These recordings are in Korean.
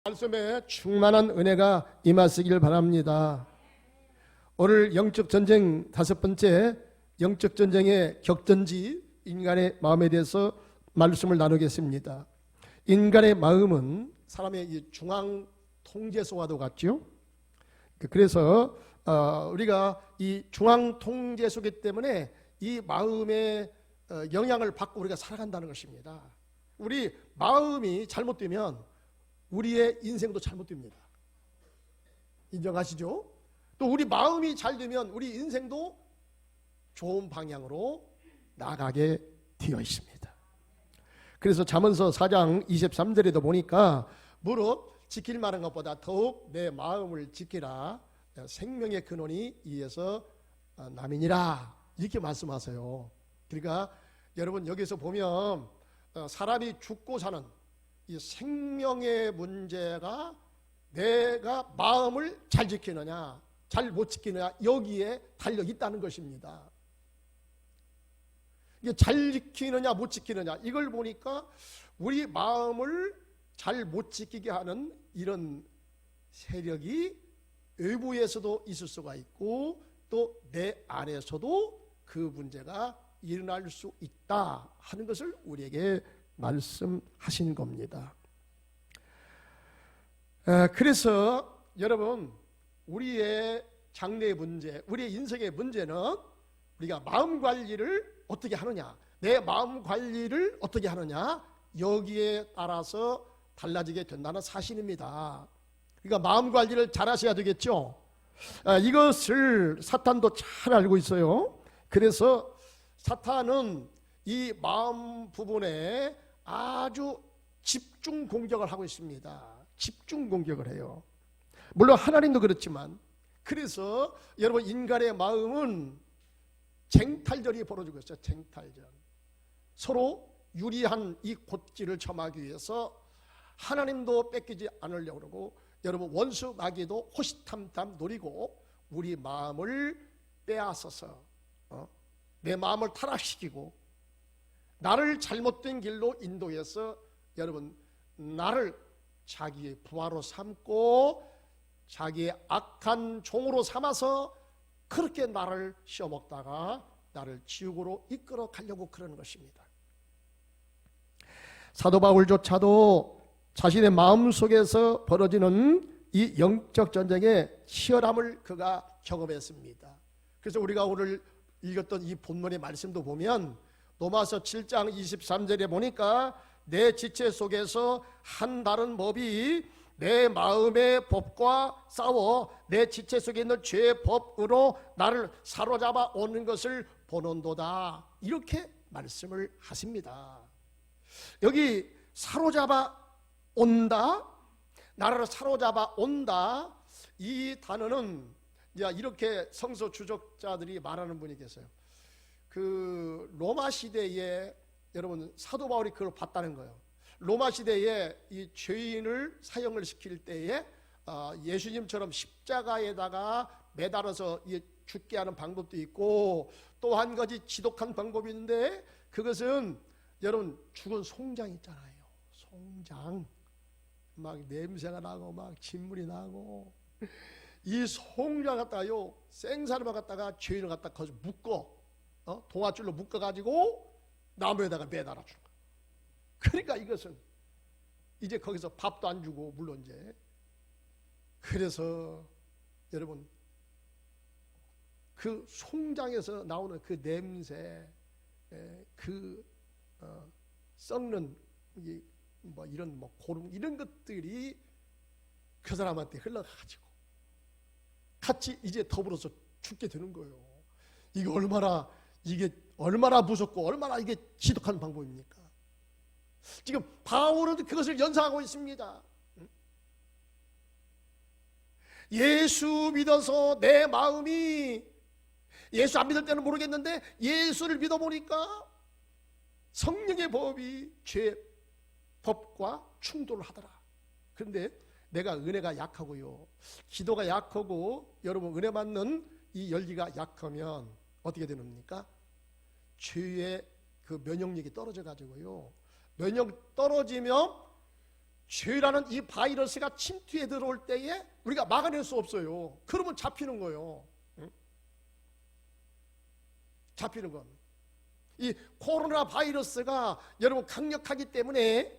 말씀에 충만한 은혜가 임하시길 바랍니다. 오늘 영적 전쟁 다섯 번째 영적 전쟁의 격전지 인간의 마음에 대해서 말씀을 나누겠습니다. 인간의 마음은 사람의 이 중앙 통제소와도 같죠. 그래서 우리가 이 중앙 통제소이기 때문에 이 마음의 영향을 받고 우리가 살아간다는 것입니다. 우리 마음이 잘못되면 우리의 인생도 잘못됩니다. 인정하시죠? 또 우리 마음이 잘 되면 우리 인생도 좋은 방향으로 나가게 되어 있습니다. 그래서 잠언서 4장 23절에도 보니까 무릇 지킬 만한 것보다 더욱 내 마음을 지키라. 생명의 근원이 이에서 남이니라. 이렇게 말씀하세요. 그러니까 여러분 여기서 보면 사람이 죽고 사는 이 생명의 문제가 내가 마음을 잘 지키느냐 잘 못 지키느냐 여기에 달려 있다는 것입니다. 이게 잘 지키느냐 못 지키느냐 이걸 보니까 우리 마음을 잘 못 지키게 하는 이런 세력이 외부에서도 있을 수가 있고 또 내 안에서도 그 문제가 일어날 수 있다 하는 것을 우리에게 말씀하신 겁니다. 그래서 여러분 우리의 장래의 문제, 우리의 인생의 문제는 우리가 마음 관리를 어떻게 하느냐, 내 마음 관리를 어떻게 하느냐 여기에 따라서 달라지게 된다는 사실입니다. 그러니까 마음 관리를 잘 하셔야 되겠죠. 이것을 사탄도 잘 알고 있어요. 그래서 사탄은 이 마음 부분에 아주 집중 공격을 하고 있습니다. 집중 공격을 해요. 물론 하나님도 그렇지만 그래서 여러분 인간의 마음은 쟁탈전이 벌어지고 있어요. 쟁탈전. 서로 유리한 이 고지를 점하기 위해서 하나님도 뺏기지 않으려고 그러고 여러분 원수 마귀도 호시탐탐 노리고 우리 마음을 빼앗아서 내 마음을 타락시키고 나를 잘못된 길로 인도해서 여러분 나를 자기의 부하로 삼고 자기의 악한 종으로 삼아서 그렇게 나를 씌워먹다가 나를 지옥으로 이끌어 가려고 그러는 것입니다. 사도 바울조차도 자신의 마음속에서 벌어지는 이 영적 전쟁의 치열함을 그가 경험했습니다. 그래서 우리가 오늘 읽었던 이 본문의 말씀도 보면 로마서 7장 23절에 보니까 내 지체 속에서 한 다른 법이 내 마음의 법과 싸워 내 지체 속에 있는 죄의 법으로 나를 사로잡아 오는 것을 보는도다. 이렇게 말씀을 하십니다. 여기 사로잡아 온다, 나를 사로잡아 온다, 이 단어는 이렇게 성서 주적자들이 말하는 분이 계세요. 그 로마 시대에 여러분 사도 바울이 그걸 봤다는 거예요. 로마 시대에 이 죄인을 사형을 시킬 때에 예수님처럼 십자가에다가 매달아서 죽게 하는 방법도 있고 또 한 가지 지독한 방법이 있는데 그것은 여러분 죽은 송장 있잖아요. 송장 막 냄새가 나고 막 진물이 나고 이 송장 갖다가요 생사람을 갖다가 죄인을 갖다가 거기서 묶어 동아줄로 묶어가지고 나무에다가 매달아 주는 거야. 그러니까 이것은 이제 거기서 밥도 안 주고 물론 이제 그래서 여러분 그 송장에서 나오는 그 냄새 그 썩는 뭐 이런 뭐 고름 이런 것들이 그 사람한테 흘러가가지고 같이 이제 더불어서 죽게 되는 거예요. 이게 얼마나 무섭고 얼마나 이게 지독한 방법입니까? 지금 바울은 그것을 연상하고 있습니다. 예수 믿어서 내 마음이 예수 안 믿을 때는 모르겠는데 예수를 믿어보니까 성령의 법이 죄 법과 충돌을 하더라. 그런데 내가 은혜가 약하고요 기도가 약하고 여러분 은혜 받는 이 열기가 약하면 어떻게 되는입니까? 죄의 그 면역력이 떨어져 가지고요 면역 떨어지면 죄라는 이 바이러스가 침투해 들어올 때에 우리가 막아낼 수 없어요. 그러면 잡히는 거예요. 응? 잡히는 건. 이 코로나 바이러스가 여러분 강력하기 때문에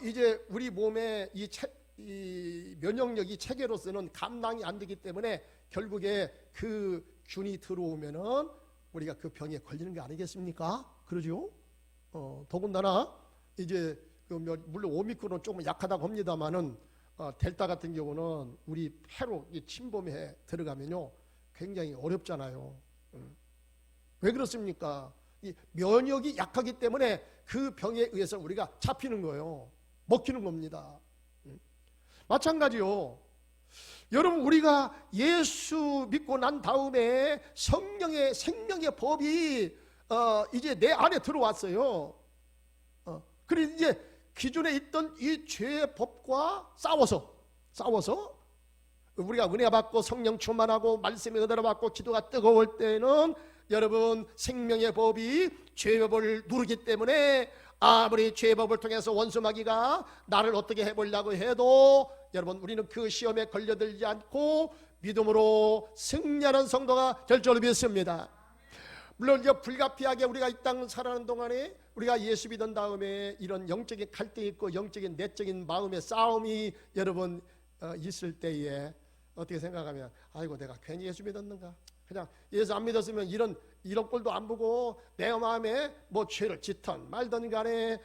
이제 우리 몸에 이 면역력이 체계로서는 감당이 안 되기 때문에 결국에 그 균이 들어오면은 우리가 그 병에 걸리는 게 아니겠습니까? 그러죠? 더군다나 이제 물론 오미크론은 조금 약하다고 합니다만은 델타 같은 경우는 우리 폐로 침범해 들어가면요 굉장히 어렵잖아요. 왜 그렇습니까? 이 면역이 약하기 때문에 그 병에 의해서 우리가 잡히는 거예요. 먹히는 겁니다. 마찬가지요. 여러분 우리가 예수 믿고 난 다음에 성령의 생명의 법이 이제 내 안에 들어왔어요. 그래서 이제 기존에 있던 이 죄의 법과 싸워서 우리가 은혜 받고 성령 충만하고 말씀의 은혜를 받고 기도가 뜨거울 때는 여러분 생명의 법이 죄의 법을 누르기 때문에 아무리 죄의 법을 통해서 원수마귀가 나를 어떻게 해보려고 해도 여러분 우리는 그 시험에 걸려들지 않고 믿음으로 승리하는 성도가 될 줄 믿습니다. 물론 이제 불가피하게 우리가 이 땅 살아가는 동안에 우리가 예수 믿은 다음에 이런 영적인 갈등이 있고 영적인 내적인 마음의 싸움이 여러분 있을 때에 어떻게 생각하면 아이고 내가 괜히 예수 믿었는가, 그냥 예수 안 믿었으면 이런 꼴도 안 보고 내 마음에 뭐 죄를 짓던 말던 간에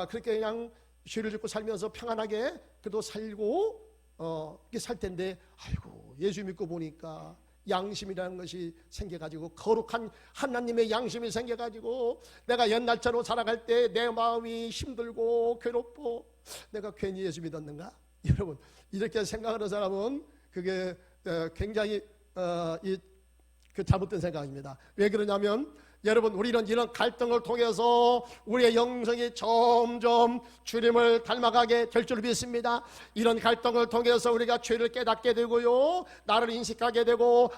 그렇게 그냥 죄를 짓고 살면서 평안하게 그래도 살고 이렇게 살 텐데 아이고 예수 믿고 보니까 양심이라는 것이 생겨가지고 거룩한 하나님의 양심이 생겨가지고 내가 옛날처럼 살아갈 때 내 마음이 힘들고 괴롭고 내가 괜히 예수 믿었는가? 여러분 이렇게 생각하는 사람은 그게 굉장히 그 잘못된 생각입니다. 왜 그러냐면 여러분 우리는 이런 갈등을 통해서 우리의 영성이 점점 주님을 닮아가게 될 줄 믿습니다. 이런 갈등을 통해서 우리가 죄를 깨닫게 되고요, 나를 인식하게 되고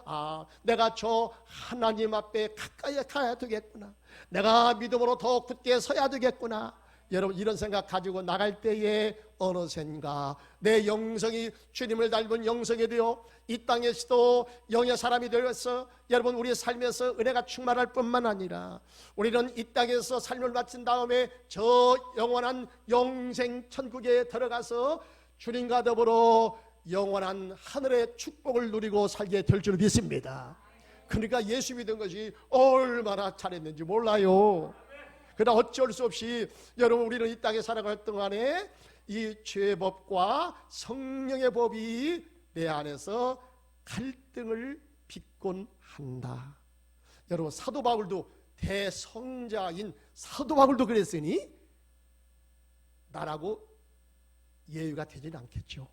내가 저 하나님 앞에 가까이 가야 되겠구나, 내가 믿음으로 더 굳게 서야 되겠구나. 여러분 이런 생각 가지고 나갈 때에 어느샌가 내 영성이 주님을 닮은 영성이 되어 이 땅에서도 영의 사람이 되어서 여러분 우리의 삶에서 은혜가 충만할 뿐만 아니라 우리는 이 땅에서 삶을 마친 다음에 저 영원한 영생 천국에 들어가서 주님과 더불어 영원한 하늘의 축복을 누리고 살게 될 줄 믿습니다. 그러니까 예수 믿은 것이 얼마나 잘했는지 몰라요. 그러나 어쩔 수 없이 여러분 우리는 이 땅에 살아갈 동안에 이 죄의 법과 성령의 법이 내 안에서 갈등을 빚곤 한다. 여러분 사도 바울도 대성자인 사도 바울도 그랬으니 나라고 예외가 되지는 않겠죠.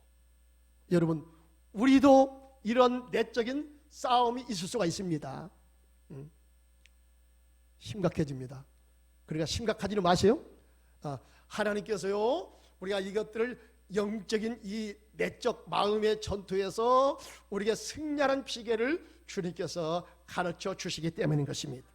여러분 우리도 이런 내적인 싸움이 있을 수가 있습니다. 심각해집니다. 그러니까 심각하지는 마세요. 하나님께서요 우리가 이것들을 영적인 이 내적 마음의 전투에서 우리에게 승리하는 비결을 주님께서 가르쳐 주시기 때문인 것입니다.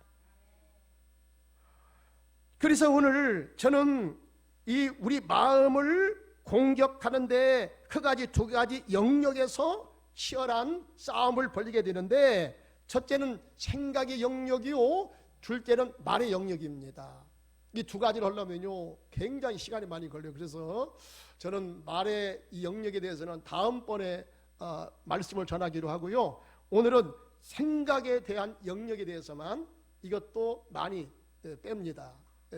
그래서 오늘 저는 이 우리 마음을 공격하는데 두 가지 영역에서 치열한 싸움을 벌이게 되는데, 첫째는 생각의 영역이요, 둘째는 말의 영역입니다. 이 두 가지를 하려면요 굉장히 시간이 많이 걸려요. 그래서 저는 말의 이 영역에 대해서는 다음번에 말씀을 전하기로 하고요, 오늘은 생각에 대한 영역에 대해서만 이것도 많이 뺍니다.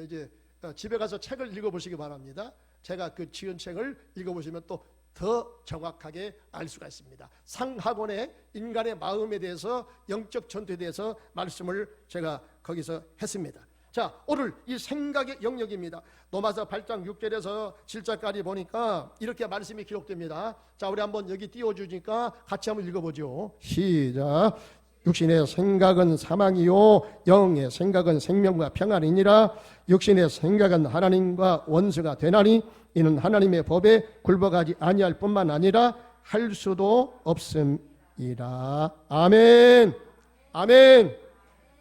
이제 집에 가서 책을 읽어보시기 바랍니다. 제가 그 지은 책을 읽어보시면 또 더 정확하게 알 수가 있습니다. 상학원의 인간의 마음에 대해서, 영적 전투에 대해서 말씀을 제가 거기서 했습니다. 자, 오늘 이 생각의 영역입니다. 로마서 8장 6절에서 7절까지 보니까 이렇게 말씀이 기록됩니다. 자, 우리 한번 여기 띄워주니까 같이 한번 읽어보죠. 시작. 육신의 생각은 사망이요 영의 생각은 생명과 평안이니라. 육신의 생각은 하나님과 원수가 되나니 이는 하나님의 법에 굴복하지 아니할 뿐만 아니라 할 수도 없음이라. 아멘. 아멘.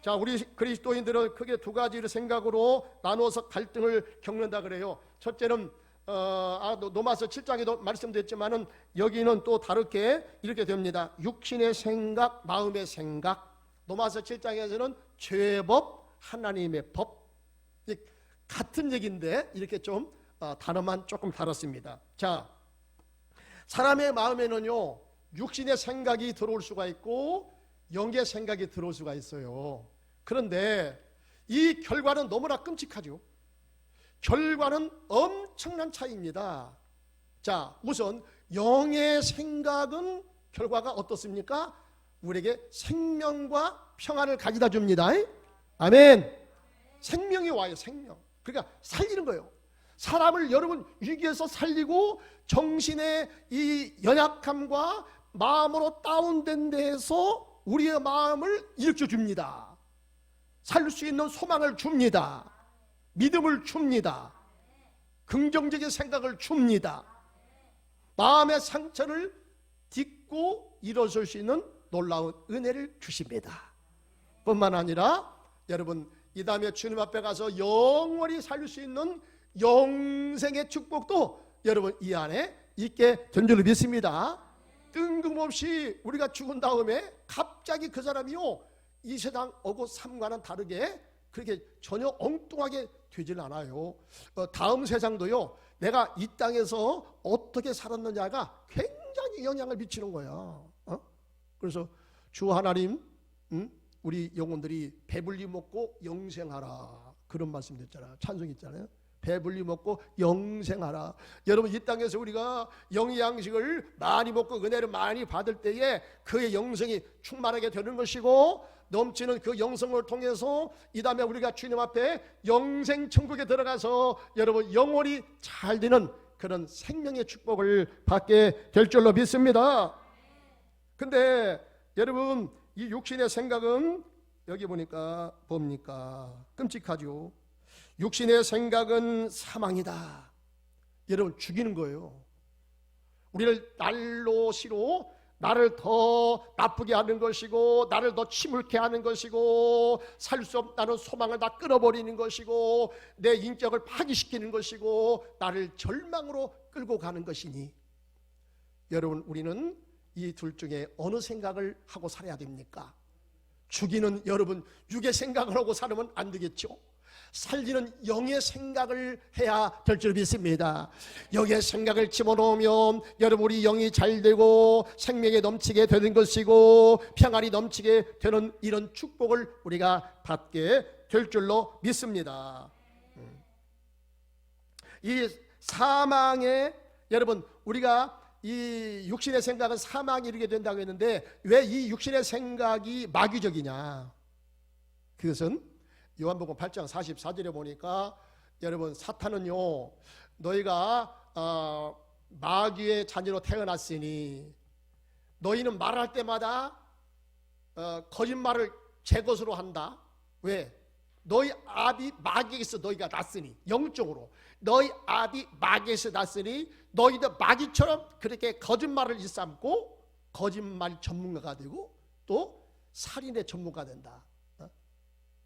자, 우리 그리스도인들은 크게 두 가지를 생각으로 나누어서 갈등을 겪는다 그래요. 첫째는 로마서 7장에도 말씀드렸지만은 여기는 또 다르게 이렇게 됩니다. 육신의 생각, 마음의 생각. 로마서 7장에서는 죄의 법, 하나님의 법. 같은 얘기인데 이렇게 좀 단어만 조금 다릅니다. 자, 사람의 마음에는요, 육신의 생각이 들어올 수가 있고 영의 생각이 들어올 수가 있어요. 그런데 이 결과는 너무나 끔찍하죠. 결과는 엄청난 차이입니다. 자, 우선 영의 생각은 결과가 어떻습니까? 우리에게 생명과 평안을 가져다 줍니다. 아멘. 생명이 와요. 생명. 그러니까 살리는 거예요. 사람을 여러분 위기에서 살리고 정신의 이 연약함과 마음으로 다운된 데에서 우리의 마음을 일으켜 줍니다. 살 수 있는 소망을 줍니다. 믿음을 줍니다. 긍정적인 생각을 줍니다. 마음의 상처를 딛고 일어설 수 있는 놀라운 은혜를 주십니다. 뿐만 아니라 여러분 이 다음에 주님 앞에 가서 영원히 살 수 있는 영생의 축복도 여러분 이 안에 있게 된 줄로 믿습니다. 뜬금없이 우리가 죽은 다음에 갑자기 그 사람이요 이 세상 오고 삶과는 다르게 그렇게 전혀 엉뚱하게 되질 않아요. 다음 세상도요 내가 이 땅에서 어떻게 살았느냐가 굉장히 영향을 미치는 거야. 그래서 주 하나님 우리 영혼들이 배불리 먹고 영생하라 그런 말씀 됐잖아요. 찬송 있잖아요. 배불리 먹고 영생하라. 여러분 이 땅에서 우리가 영의 양식을 많이 먹고 은혜를 많이 받을 때에 그의 영성이 충만하게 되는 것이고 넘치는 그 영성을 통해서 이 다음에 우리가 주님 앞에 영생 천국에 들어가서 여러분 영원히 잘 되는 그런 생명의 축복을 받게 될 줄로 믿습니다. 근데 여러분 이 육신의 생각은 여기 보니까 뭡니까? 끔찍하죠. 육신의 생각은 사망이다. 여러분 죽이는 거예요. 우리를 날로 시로 나를 더 나쁘게 하는 것이고 나를 더 침울케 하는 것이고 살 수 없다는 소망을 다 끊어버리는 것이고 내 인격을 파기시키는 것이고 나를 절망으로 끌고 가는 것이니 여러분 우리는 이 둘 중에 어느 생각을 하고 살아야 됩니까? 죽이는 여러분 육의 생각을 하고 살면 안 되겠죠. 살리는 영의 생각을 해야 될 줄 믿습니다. 영의 생각을 집어넣으면 여러분 우리 영이 잘 되고 생명이 넘치게 되는 것이고 평안이 넘치게 되는 이런 축복을 우리가 받게 될 줄로 믿습니다. 이 사망에 여러분 우리가 이 육신의 생각은 사망에 이르게 된다고 했는데 왜 이 육신의 생각이 마귀적이냐? 그것은 요한복음 8장 44절에 보니까 여러분 사탄은요 너희가 마귀의 자녀로 태어났으니 너희는 말할 때마다 거짓말을 제 것으로 한다. 왜? 너희 아비 마귀에서 너희가 났으니 영적으로 너희 아비 마귀에서 났으니 너희도 마귀처럼 그렇게 거짓말을 일삼고 거짓말 전문가가 되고 또 살인의 전문가가 된다.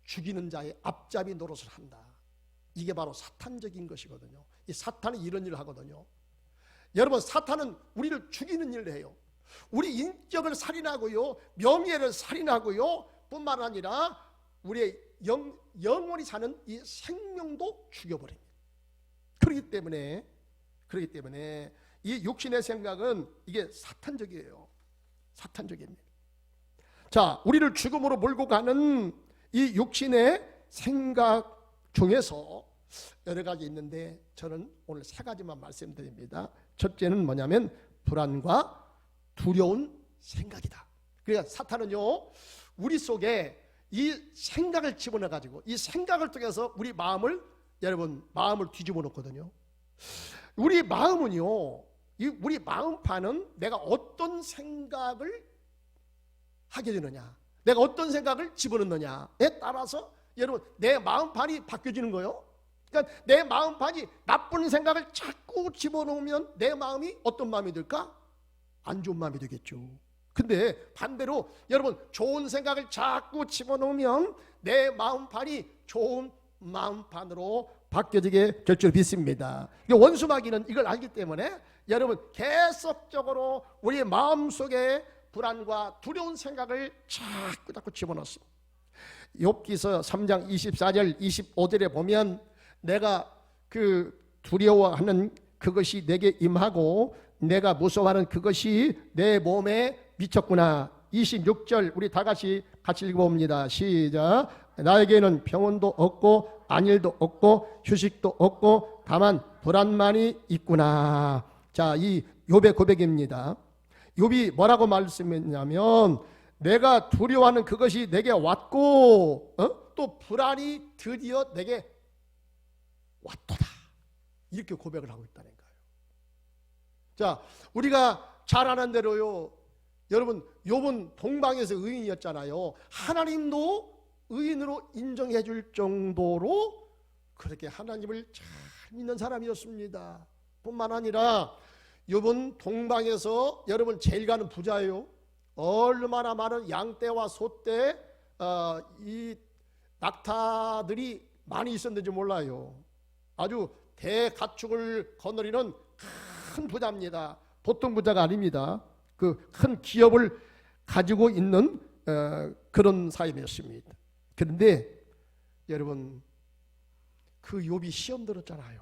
죽이는 자의 앞잡이 노릇을 한다. 이게 바로 사탄적인 것이거든요. 이 사탄은 이런 일을 하거든요. 여러분 사탄은 우리를 죽이는 일을 해요. 우리 인격을 살인하고요 명예를 살인하고요 뿐만 아니라 우리의 영원히 사는 이 생명도 죽여버립니다. 그렇기 때문에 이 육신의 생각은 이게 사탄적이에요. 사탄적입니다. 자, 우리를 죽음으로 몰고 가는 이 육신의 생각 중에서 여러 가지 있는데 저는 오늘 세 가지만 말씀드립니다. 첫째는 뭐냐면 불안과 두려운 생각이다. 그러니까 사탄은요 우리 속에 이 생각을 집어넣어 가지고 이 생각을 통해서 우리 마음을 여러분 마음을 뒤집어 놓거든요. 우리 마음은요 우리 마음판은 내가 어떤 생각을 하게 되느냐 내가 어떤 생각을 집어넣느냐에 따라서 여러분 내 마음판이 바뀌어지는 거예요. 그러니까 내 마음판이 나쁜 생각을 자꾸 집어넣으면 내 마음이 어떤 마음이 될까? 안 좋은 마음이 되겠죠. 근데 반대로 여러분 좋은 생각을 자꾸 집어넣으면 내 마음판이 좋은 마음판으로 바뀌어지게 될 줄 믿습니다. 원수 마귀는 이걸 알기 때문에 여러분 계속적으로 우리의 마음속에 불안과 두려운 생각을 자꾸 집어넣습니다. 욥기서 3장 24절 25절에 보면 내가 그 두려워하는 그것이 내게 임하고 내가 무서워하는 그것이 내 몸에 미쳤구나. 26절 우리 다 같이 읽어봅니다. 시작. 나에게는 병원도 없고 안일도 없고 휴식도 없고 다만 불안만이 있구나. 자, 이 욥의 고백입니다. 욥이 뭐라고 말씀했냐면 내가 두려워하는 그것이 내게 왔고 또 불안이 드디어 내게 왔도다. 이렇게 고백을 하고 있다는 거예요. 자, 우리가 잘 아는 대로요. 여러분 욥은 동방에서 의인이었잖아요. 하나님도 의인으로 인정해 줄 정도로 그렇게 하나님을 잘 믿는 사람이었습니다. 뿐만 아니라 욥은 동방에서 여러분 제일 가는 부자예요. 얼마나 많은 양떼와 소떼 이 낙타들이 많이 있었는지 몰라요. 아주 대가축을 거느리는 큰 부자입니다. 보통 부자가 아닙니다. 그 큰 기업을 가지고 있는 그런 사람이었습니다. 그런데 여러분 그 욥이 시험 들었잖아요.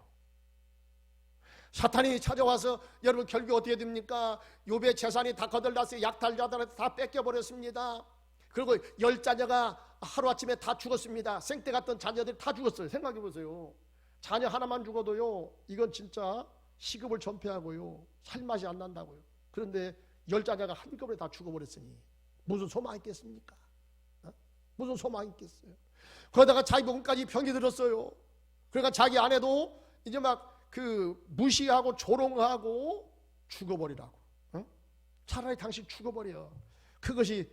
사탄이 찾아와서 여러분 결국 어떻게 됩니까? 욥의 재산이 다 거덜났어요. 약탈자들한테 다 뺏겨버렸습니다. 그리고 10자녀가 하루아침에 다 죽었습니다. 생때 같던 자녀들이 다 죽었어요. 생각해보세요. 자녀 하나만 죽어도요 이건 진짜 시급을 전폐하고요 살맛이 안 난다고요. 그런데 10자녀가 한꺼번에 다 죽어버렸으니 무슨 소망이 있겠습니까? 무슨 소망이 있겠어요? 거기다가 자기 몸까지 병이 들었어요. 그러니까 자기 아내도 이제 막 그 무시하고 조롱하고 죽어버리라고. 차라리 당신 죽어버려. 그것이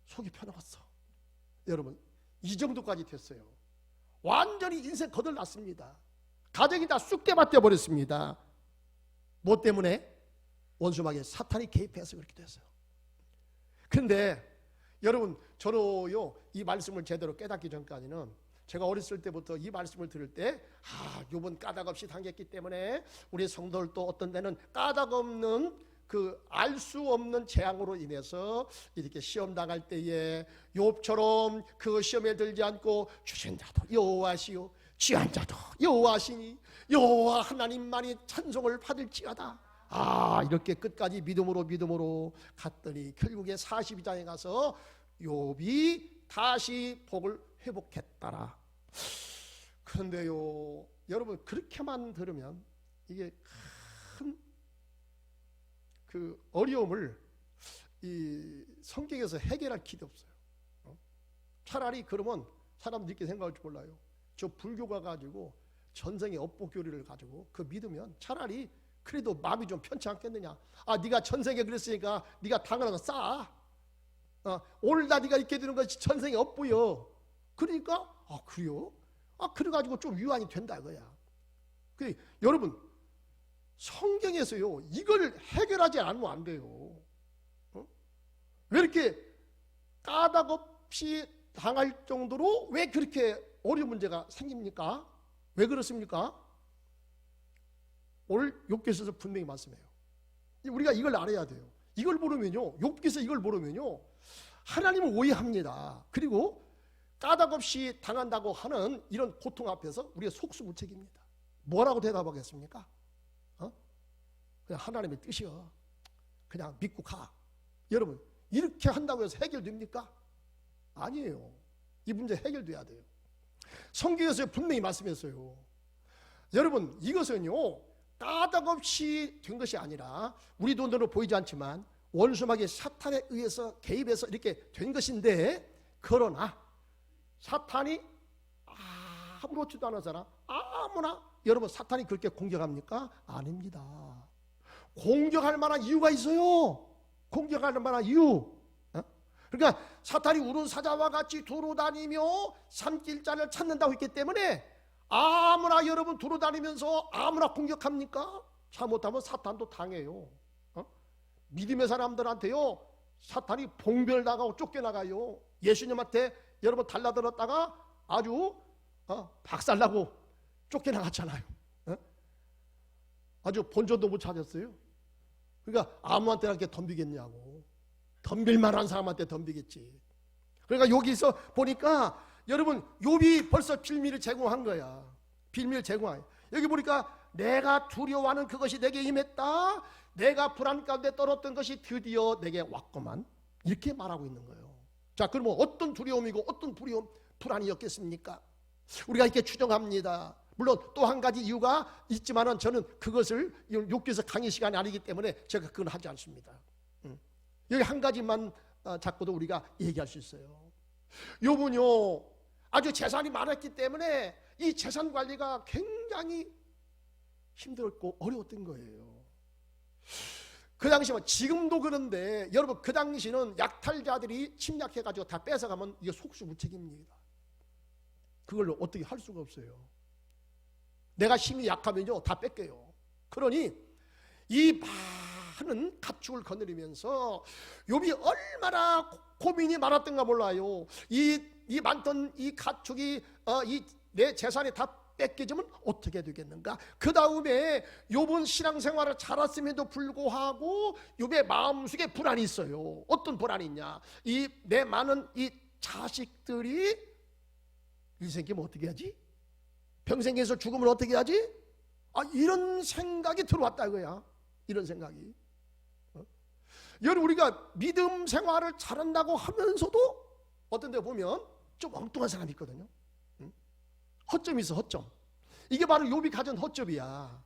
속이 편해갔어. 여러분 이 정도까지 됐어요. 완전히 인생 거덜났습니다. 가정이 다 쑥대밭 되어버렸습니다. 뭐 때문에? 원수마귀 사탄이 개입해서 그렇게 됐어요. 그런데 여러분 저도요 이 말씀을 제대로 깨닫기 전까지는 제가 어렸을 때부터 이 말씀을 들을 때 욥은 까닭 없이 당했기 때문에 우리 성도들도 어떤 데는 까닭 없는 그 알 수 없는 재앙으로 인해서 이렇게 시험 당할 때에 욥처럼 그 시험에 들지 않고 주신 자도 여호와시요 취한 자도 여호와시니 여호와 하나님만이 찬송을 받을지어다. 이렇게 끝까지 믿음으로 갔더니 결국에 42장에 가서 욥이 다시 복을 회복했더라. 그런데요 여러분 그렇게만 들으면 이게 큰 그 어려움을 이 성경에서 해결할 길이 없어요. 차라리 그러면 사람들이 이렇게 생각할지 몰라요. 저 불교가 가지고 전생의 업보교리를 가지고 그 믿으면 차라리 그래도 마음이 좀 편치 않겠느냐. 네가 전생에 그랬으니까 네가 당하는 거 싸. 올다 네가 있게 되는 것이 전생의 업보여. 그러니까 그래요? 그래가지고 좀 위안이 된다 이거야. 여러분 성경에서요 이걸 해결하지 않으면 안 돼요. 왜 이렇게 까닭 없이 당할 정도로 왜 그렇게 어려운 문제가 생깁니까? 왜 그렇습니까? 오늘 욥기서에서 분명히 말씀해요. 우리가 이걸 알아야 돼요. 이걸 모르면요 욥기서 이걸 모르면요 하나님을 오해합니다. 그리고 까닭 없이 당한다고 하는 이런 고통 앞에서 우리가 속수무책입니다. 뭐라고 대답하겠습니까? 그냥 하나님의 뜻이요. 그냥 믿고 가. 여러분 이렇게 한다고 해서 해결됩니까? 아니에요. 이 문제 해결돼야 돼요. 성경에서 분명히 말씀했어요. 여러분 이것은요 까닭 없이 된 것이 아니라 우리 돈으로 보이지 않지만 원수마귀 사탄에 의해서 개입해서 이렇게 된 것인데 그러나 사탄이 아무렇지도 않은 사람 아무나 여러분 사탄이 그렇게 공격합니까? 아닙니다. 공격할 만한 이유가 있어요. 공격할 만한 이유. 그러니까 사탄이 우는 사자와 같이 두루다니며 삼킬자를 찾는다고 했기 때문에 아무나 여러분 두루다니면서 아무나 공격합니까? 잘못하면 사탄도 당해요. 믿음의 사람들한테요 사탄이 봉별나가고 쫓겨나가요. 예수님한테 여러분 달라들었다가 아주 박살나고 쫓겨나갔잖아요. 어? 아주 본전도 못 찾았어요. 그러니까 아무한테나 이렇게 덤비겠냐고. 덤빌 만한 사람한테 덤비겠지. 그러니까 여기서 보니까 여러분 욥이 벌써 빌미를 제공한 거야. 빌미를 제공해. 여기 보니까 내가 두려워하는 그것이 내게 임했다. 내가 불안 가운데 떨었던 것이 드디어 내게 왔구만. 이렇게 말하고 있는 거예요. 자, 그러면 어떤 두려움이고 어떤 불안이었겠습니까? 우리가 이렇게 추정합니다. 물론 또 한 가지 이유가 있지만은 저는 그것을 욥기서 강의 시간이 아니기 때문에 제가 그건 하지 않습니다. 여기 한 가지만 잡고도 우리가 얘기할 수 있어요. 욥은요 아주 재산이 많았기 때문에 이 재산 관리가 굉장히 힘들었고 어려웠던 거예요. 그 당시면 지금도 그런데 여러분 그 당시는 약탈자들이 침략해가지고 다 뺏어가면 이게 속수무책입니다. 그걸로 어떻게 할 수가 없어요. 내가 힘이 약하면요 다 뺏겨요. 그러니 이 많은 가축을 거느리면서 욥이 얼마나 고민이 많았던가 몰라요. 이 많던 이 가축이 이 내 재산이 다 뺏겨지면 어떻게 되겠는가. 그 다음에 욥은 신앙생활을 잘했음에도 불구하고 욥의 마음속에 불안이 있어요. 어떤 불안이 있냐. 이 내 많은 이 자식들이 일생기면 어떻게 하지? 평생에서 죽으면 어떻게 하지? 이런 생각이 들어왔다 이거야. 이런 생각이. 여러분 우리가 믿음 생활을 잘한다고 하면서도 어떤 데 보면 좀 엉뚱한 사람이 있거든요. 허점이 있어. 허점. 이게 바로 욥이 가진 허점이야.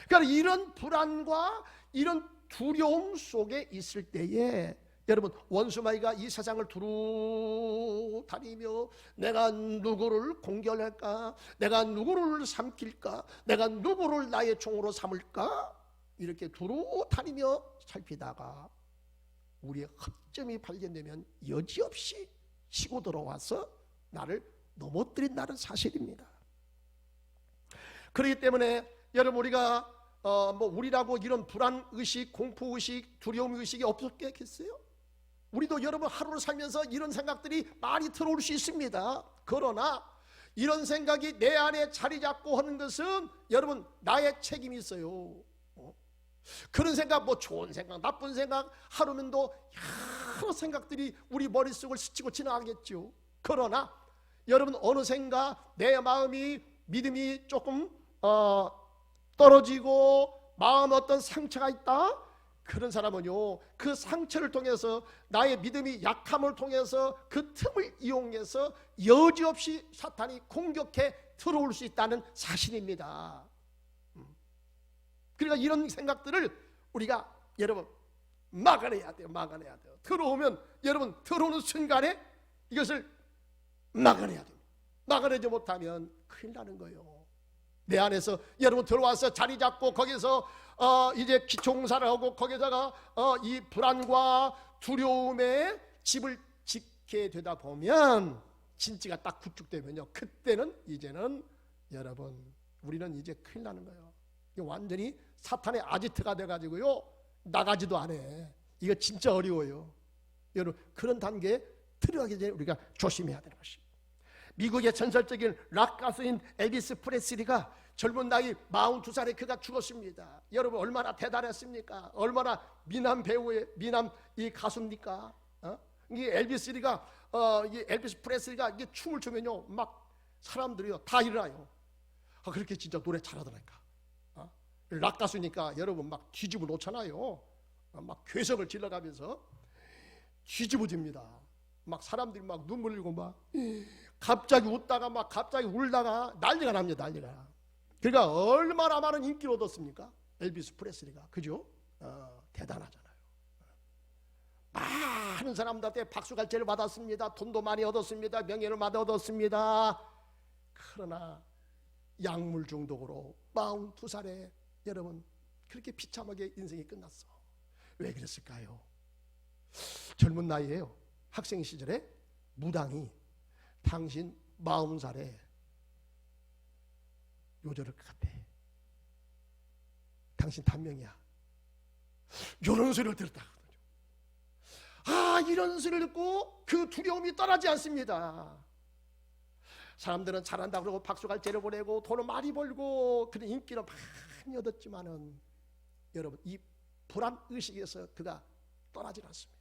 그러니까 이런 불안과 이런 두려움 속에 있을 때에 여러분 원수마귀가 이 세상을 두루 다니며 내가 누구를 공격할까, 내가 누구를 삼킬까, 내가 누구를 나의 종으로 삼을까 이렇게 두루 다니며 살피다가 우리의 허점이 발견되면 여지없이 치고 들어와서 나를 넘어뜨린다는 사실입니다. 그렇기 때문에 여러분 우리가 우리라고 이런 불안의식, 공포의식, 두려움의식이 없었겠어요? 우리도 여러분 하루를 살면서 이런 생각들이 많이 들어올 수 있습니다. 그러나 이런 생각이 내 안에 자리 잡고 하는 것은 여러분 나의 책임이 있어요. 그런 생각, 좋은 생각, 나쁜 생각 하루면도 여러 생각들이 우리 머릿속을 스치고 지나가겠죠. 그러나 여러분 어느샌가 내 마음이 믿음이 조금 떨어지고 마음에 어떤 상처가 있다. 그런 사람은요 그 상처를 통해서 나의 믿음이 약함을 통해서 그 틈을 이용해서 여지없이 사탄이 공격해 들어올 수 있다는 사실입니다. 그러니까 이런 생각들을 우리가 여러분 막아내야 돼요. 막아내야 돼요. 들어오면 여러분 들어오는 순간에 이것을 막아내야 됩니다. 막아내지 못하면 큰일 나는 거예요. 내 안에서 여러분 들어와서 자리 잡고 거기서 이제 기총사를 하고 거기다가 이 불안과 두려움에 집을 짓게 되다 보면 진지가 딱 구축되면요 그때는 이제는 여러분 우리는 이제 큰일 나는 거예요. 완전히 사탄의 아지트가 돼가지고요 나가지도 않아. 이거 진짜 어려워요. 여러분 그런 단계에 들어가기 전에 우리가 조심해야 되는 것입니다. 미국의 전설적인 락 가수인 엘비스 프레슬리가 젊은 나이 42살에 그가 죽었습니다. 여러분 얼마나 대단했습니까? 얼마나 미남 배우의 미남 이 가수입니까? 이 엘비스가 이 엘비스 프레슬리가 이게 춤을 추면요 막 사람들이요 다 일어나요. 그렇게 진짜 노래 잘하더라니까. 락 가수니까 여러분 막 뒤집어 놓잖아요. 막 괴성을 질러가면서 뒤집어집니다. 막 사람들이 막 눈물 흘리고 막 갑자기 웃다가 막 갑자기 울다가 난리가 납니다. 난리가. 그러니까 얼마나 많은 인기를 얻었습니까? 엘비스 프레슬리가. 그죠? 대단하잖아요. 많은 사람들한테 박수갈채를 받았습니다. 돈도 많이 얻었습니다. 명예를 많이 얻었습니다. 그러나 약물 중독으로 42살에 여러분 그렇게 비참하게 인생이 끝났어. 왜 그랬을까요? 젊은 나이에요. 학생 시절에 무당이 당신 40살에 요절을 같아. 당신 단명이야. 이런 소리를 들었다. 이런 소리를 듣고 그 두려움이 떠나지 않습니다. 사람들은 잘한다 그러고 박수갈채를 보내고 돈을 많이 벌고 그런 인기를 많이 얻었지만은 여러분 이 불안 의식에서 그가 떠나질 않습니다.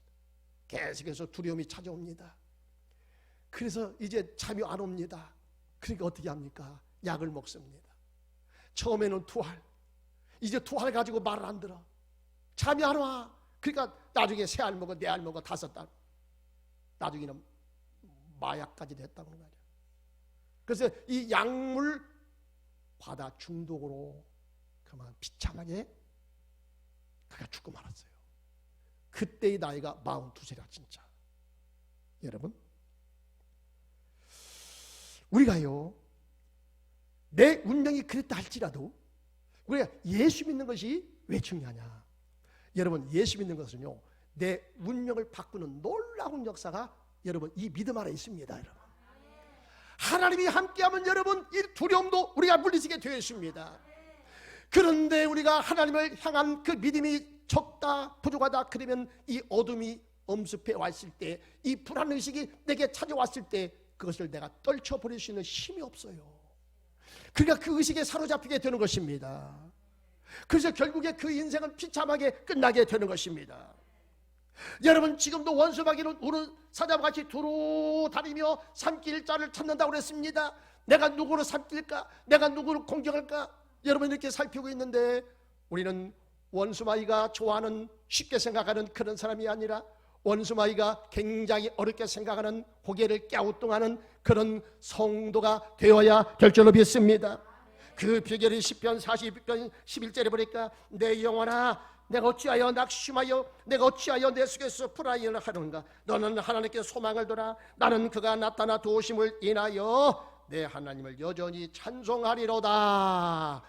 계속해서 두려움이 찾아옵니다. 그래서 이제 잠이 안 옵니다. 그러니까 어떻게 합니까? 약을 먹습니다. 처음에는 투할, 이제 투할 가지고 말을 안 들어. 잠이 안 와. 그러니까 나중에 세 알 먹어, 네 알 먹어, 5달. 나중에는 마약까지 됐다고 하는 거죠. 그래서 이 약물 과다 중독으로 그만 비참하게 그가 죽고 말았어요. 그때의 나이가 42세라 진짜. 여러분, 우리가요, 내 운명이 그랬다 할지라도 우리가 예수 믿는 것이 왜 중요하냐? 여러분, 예수 믿는 것은요, 내 운명을 바꾸는 놀라운 역사가 여러분 이 믿음 안에 있습니다. 여러분, 하나님이 함께하면 여러분 이 두려움도 우리가 물리치게 되어 있습니다. 그런데 우리가 하나님을 향한 그 믿음이 적다, 부족하다 그러면 이 어둠이 엄습해 왔을 때, 이 불안의식이 내게 찾아왔을 때 그것을 내가 떨쳐버릴 수 있는 힘이 없어요. 그러니까 그 의식에 사로잡히게 되는 것입니다. 그래서 결국에 그 인생은 비참하게 끝나게 되는 것입니다. 여러분, 지금도 원수마귀는 우는 사자와 같이 두루 다니며 삼킬 자를 찾는다고 그랬습니다. 내가 누구를 삼킬까? 내가 누구를 공격할까? 여러분, 이렇게 살피고 있는데 우리는 원수마귀가 좋아하는, 쉽게 생각하는 그런 사람이 아니라 원수마귀가 굉장히 어렵게 생각하는, 고개를 갸우뚱하는 그런 성도가 되어야 될 줄로 믿습니다. 그 비결이 시편 40편 11절에 보니까 내 영혼아 내가 어찌하여 낙심하여 내가 어찌하여 내 속에서 불안을 하는가. 너는 하나님께 소망을 둬라. 나는 그가 나타나 도우심을 인하여 내 하나님을 여전히 찬송하리로다.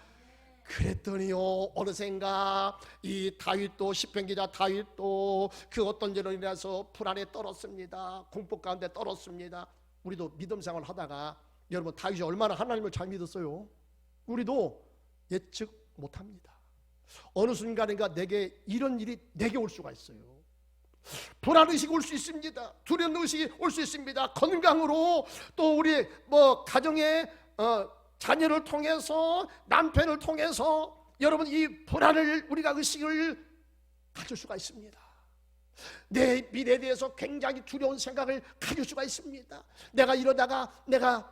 그랬더니요, 어느샌가 이 다윗도, 시편 기자 다윗도 그 어떤 일로 인해서 불안에 떨었습니다. 공포 가운데 떨었습니다. 우리도 믿음 생활을 하다가 여러분, 다윗이 얼마나 하나님을 잘 믿었어요? 우리도 예측 못합니다. 어느 순간인가 내게 이런 일이 내게 올 수가 있어요. 불안의식이 올 수 있습니다. 두려움의식이 올 수 있습니다. 건강으로, 또 우리 가정의 자녀를 통해서, 남편을 통해서 여러분 이 불안을, 우리가 의식을 가질 수가 있습니다. 내 미래에 대해서 굉장히 두려운 생각을 가질 수가 있습니다. 내가 이러다가 내가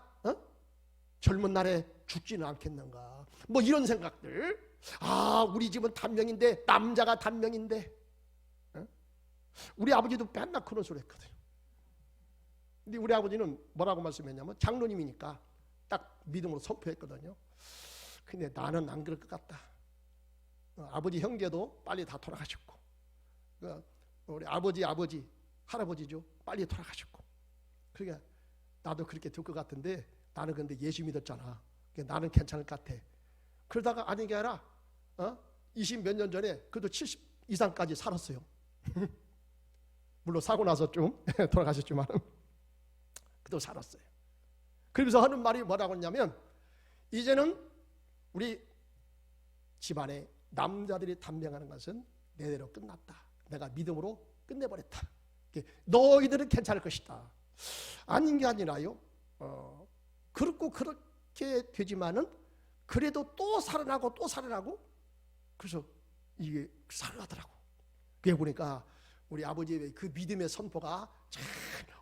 젊은 날에 죽지는 않겠는가, 이런 생각들. 우리 집은 단명인데, 남자가 단명인데. 우리 아버지도 맨날 그런 소리 했거든요. 근데 우리 아버지는 뭐라고 말씀했냐면, 장로님이니까 딱 믿음으로 선포했거든요. 근데 나는 안 그럴 것 같다. 아버지 형제도 빨리 다 돌아가셨고, 우리 아버지 할아버지죠, 빨리 돌아가셨고. 그러니까 나도 그렇게 될 것 같은데, 나는 근데 예수 믿었잖아. 그러니까 나는 괜찮을 것 같아. 그러다가 아닌 게 아니라 20 몇 년 전에 그래도 70 이상까지 살았어요. 물론 사고 나서 좀 돌아가셨지만 그래도 살았어요. 그러면서 하는 말이 뭐라고 했냐면, 이제는 우리 집안에 남자들이 단명하는 것은 내대로 끝났다. 내가 믿음으로 끝내버렸다. 너희들은 괜찮을 것이다. 아닌 게 아니라요, 그렇고 그렇게 되지만은 그래도 또 살아나고 또 살아나고, 그래서 이게 살아나더라고. 그게 보니까 우리 아버지의 그 믿음의 선포가 참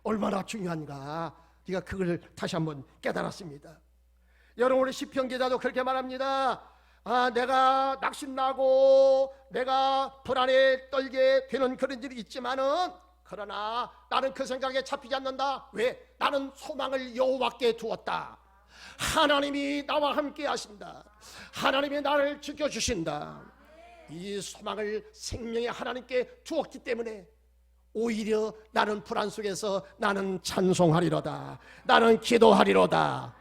얼마나 중요한가, 제가 그걸 다시 한번 깨달았습니다. 여러분, 우리 시편 기자도 그렇게 말합니다. 내가 낙심나고 내가 불안에 떨게 되는 그런 일이 있지만은, 그러나 나는 그 생각에 잡히지 않는다. 왜? 나는 소망을 여호와께 두었다. 하나님이 나와 함께 하신다. 하나님이 나를 지켜주신다. 이 소망을 생명의 하나님께 두었기 때문에 오히려 나는 불안 속에서 나는 찬송하리로다. 나는 기도하리로다.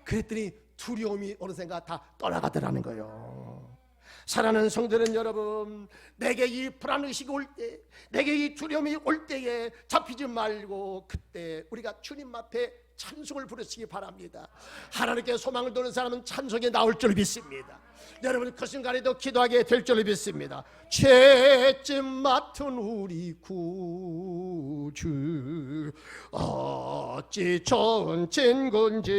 그랬더니 두려움이 어느샌가 다 떠나가더라는 거예요. 사랑하는 성도는 여러분, 내게 이 불안의식이 올 때, 내게 이 두려움이 올 때에 잡히지 말고, 그때 우리가 주님 앞에 찬송을 부르시기 바랍니다. 하나님께 소망을 두는 사람은 찬송이 나올 줄 믿습니다. 여러분 그 순간에도 기도하게 될 줄 믿습니다. 죄짐 맡은 우리 구주 어찌 좋은 친구인지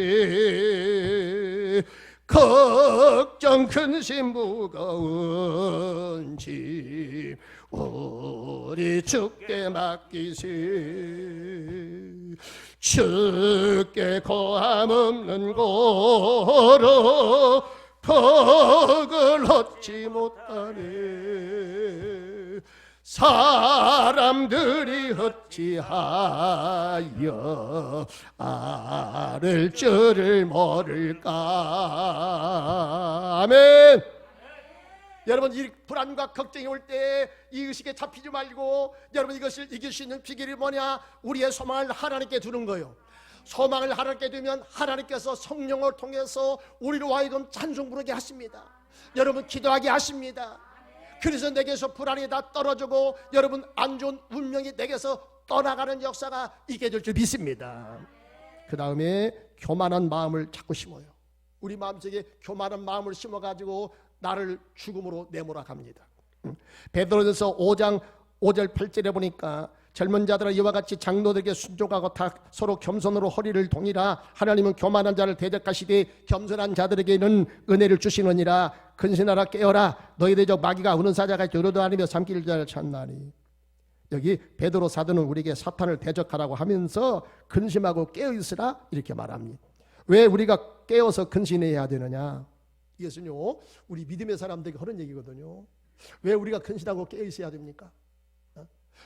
걱정 근심 무거운 짐 우리 주께 맡기세. 주께 고함 없는 고로 복을 얻지 못하네. 사람들이 어찌하여 알을 줄을 모를까. 아멘. 여러분 이 불안과 걱정이 올 때 이 의식에 잡히지 말고 여러분 이것을 이길 수 있는 비결이 뭐냐? 우리의 소망을 하나님께 두는 거예요. 소망을 하나님께 두면 하나님께서 성령을 통해서 우리로 하여금 찬송 부르게 하십니다. 여러분 기도하게 하십니다. 그래서 내게서 불안이 다 떨어지고 여러분 안 좋은 운명이 내게서 떠나가는 역사가 있게 될 줄 믿습니다. 그 다음에 교만한 마음을 자꾸 심어요. 우리 마음속에 교만한 마음을 심어가지고 나를 죽음으로 내몰아 갑니다. 베드로전서 5장 5절 8절에 보니까 젊은 자들아 이와 같이 장로들에게 순종하고 다 서로 겸손으로 허리를 동이라. 하나님은 교만한 자를 대적하시되 겸손한 자들에게는 은혜를 주시느니라. 근신하라 깨어라. 너희들 저 마귀가 우는 사자가 겨루도 아니며 삼킬 자를 찾나니. 여기 베드로 사도는 우리에게 사탄을 대적하라고 하면서 근심하고 깨어있으라 이렇게 말합니다. 왜 우리가 깨어서 근신해야 되느냐? 이것은요 우리 믿음의 사람들에게 하는 얘기거든요. 왜 우리가 근신하고 깨어있어야 됩니까?